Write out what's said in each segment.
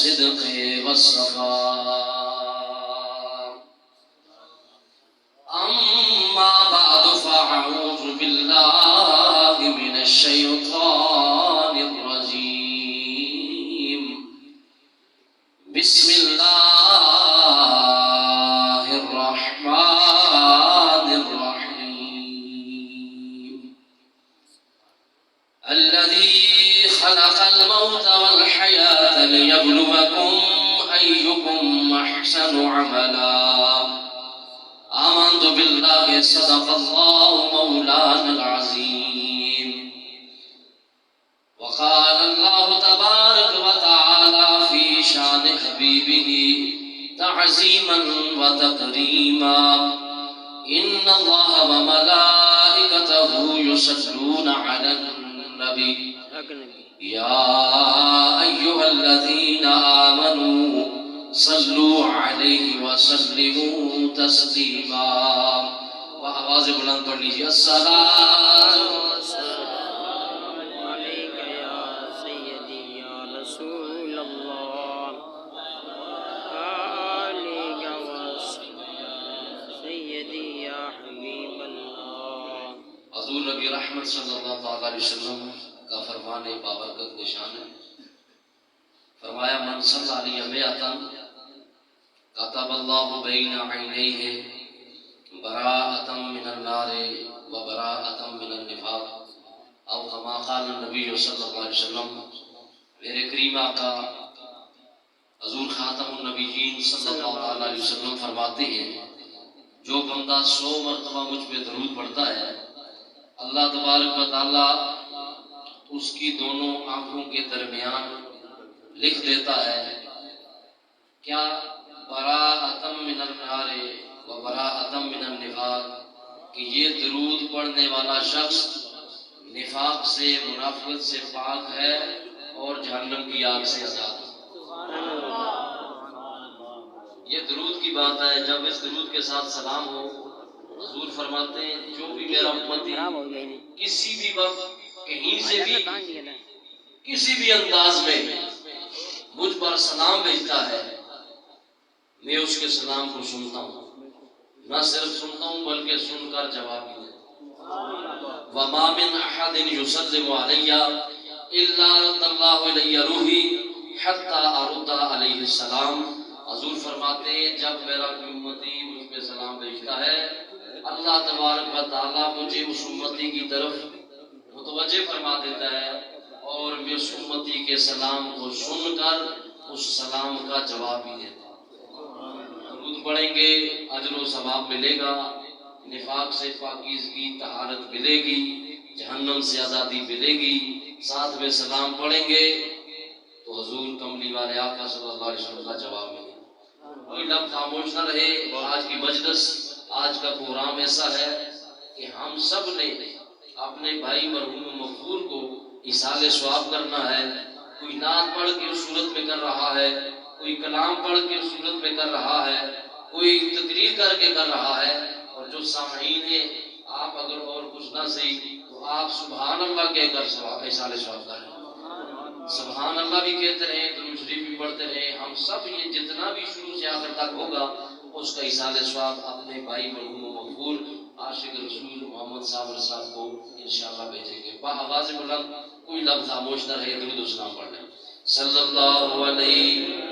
والصدق والصفاء. أما بعد فأعوذ بالله من الشيطان الرجيم. بسم الله الرحمن الرحيم. الذي خلق الموت والحياة ليبلوكم أيكم أحسن عملا. آمنت بالله صدق الله مولانا العظيم. وقال الله تبارك وتعالى في شان حبيبه تعظيما وتكريما. إن الله وملائكته يصلون على النبي يا أيها الذين آمنوا صلوا عليه وسلموا تسلیما. آواز بلند پڑھ لیجیے. الصلاۃ علیک یا سیدی یا رسول اللہ علیک سیدی یا حبیب اللہ. حضور نبی رحمت صلی اللہ علیہ وسلم کا فرمان بابرکت نشان ہے. فرمایا من صلی علیہ مئۃ کتب اللہ بین عینیہ براءۃ من النار وبراءۃ من النفاق او کما قال النبی صلی اللہ علیہ وسلم. میرے کریم آقا حضور خاتم النبیین صلی اللہ علیہ وسلم فرماتے ہیں جو بندہ 100 مرتبہ مجھ پہ درود پڑھتا ہے اللہ تبارک و تعالی اس کی دونوں آنکھوں کے درمیان لکھ دیتا ہے کیا براءۃ من النار و براءۃ من النفاق کہ یہ درود پڑھنے والا شخص نفاق سے منافقت سے پاک ہے اور جہنم کی آگ سے آزاد ہے. یہ درود کی بات ہے. جب اس درود کے ساتھ سلام ہو حضور فرماتے ہیں جو بھی میرا امتی کسی بھی وقت کہیں سے بھی کسی بھی انداز میں مجھ پر سلام بھیجتا ہے میں اس کے سلام کو سنتا ہوں. نہ صرف سنتا ہوں بلکہ سن کر جواب بھی دیتا ہوں. وَمَا مِنْ أَحَدٍ يُسَلِّمُ عَلَيَّ إِلَّا رَدَّ اللَّهُ إِلَيَّ رُوحِي حَتَّى أَرُدَّ عَلَيْهِ السَّلَامَ. حضور فرماتے ہیں جب میرا کوئی امتی مجھ پہ سلام بھیجتا ہے اللہ تبارک و تعالیٰ مجھے اس امتی کی طرف متوجہ فرما دیتا ہے اور میں اس امتی کے سلام کو سن کر اس سلام کا جواب بھی دیتا ہوں. درود پڑھیں گے اجر و ثواب ملے گا. نفاق سے پاکیزگی طہارت ملے گی. جہنم سے آزادی ملے گی. ساتھ میں سلام پڑھیں گے تو حضور کملی والے آقا صلی اللہ علیہ وسلم کا جواب ملے گا. کوئی لب خاموش نہ رہے. آج کی مجلس آج کا پروگرام ایسا ہے کہ ہم سب نے اپنے بھائی مرحوم مغفور کو ایصال ثواب کرنا ہے. کوئی نعت پڑھ کے اس صورت میں کر رہا ہے, کوئی کلام پڑھ کے اس صورت میں کر رہا ہے, کوئی تقریر کر کے کر رہا ہے. اور جو سامعین ہیں آپ اگر اور کچھ نہ صحیح تو آپ سبحان اللہ کہہ کر ایصال ثواب کریں. سبحان اللہ بھی کہتے رہیں, درود شریف بھی پڑھتے رہیں. ہم سب یہ جتنا بھی شروع سے آخر تک ہوگا اس کا ایصال ثواب اپنے بھائی مرحوم مغفور عاشق رسول محمد صاحب صاحب کو انشاءاللہ بھیجیں گے. آواز بلند کوئی لفظ خاموش نہ رہے. درود و سلام پڑھ لیں. صلی اللہ علیہ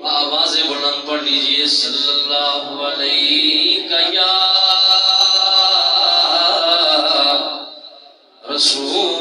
آواز بلند پڑھ لیجئے. صلی اللہ علیہ یا رسول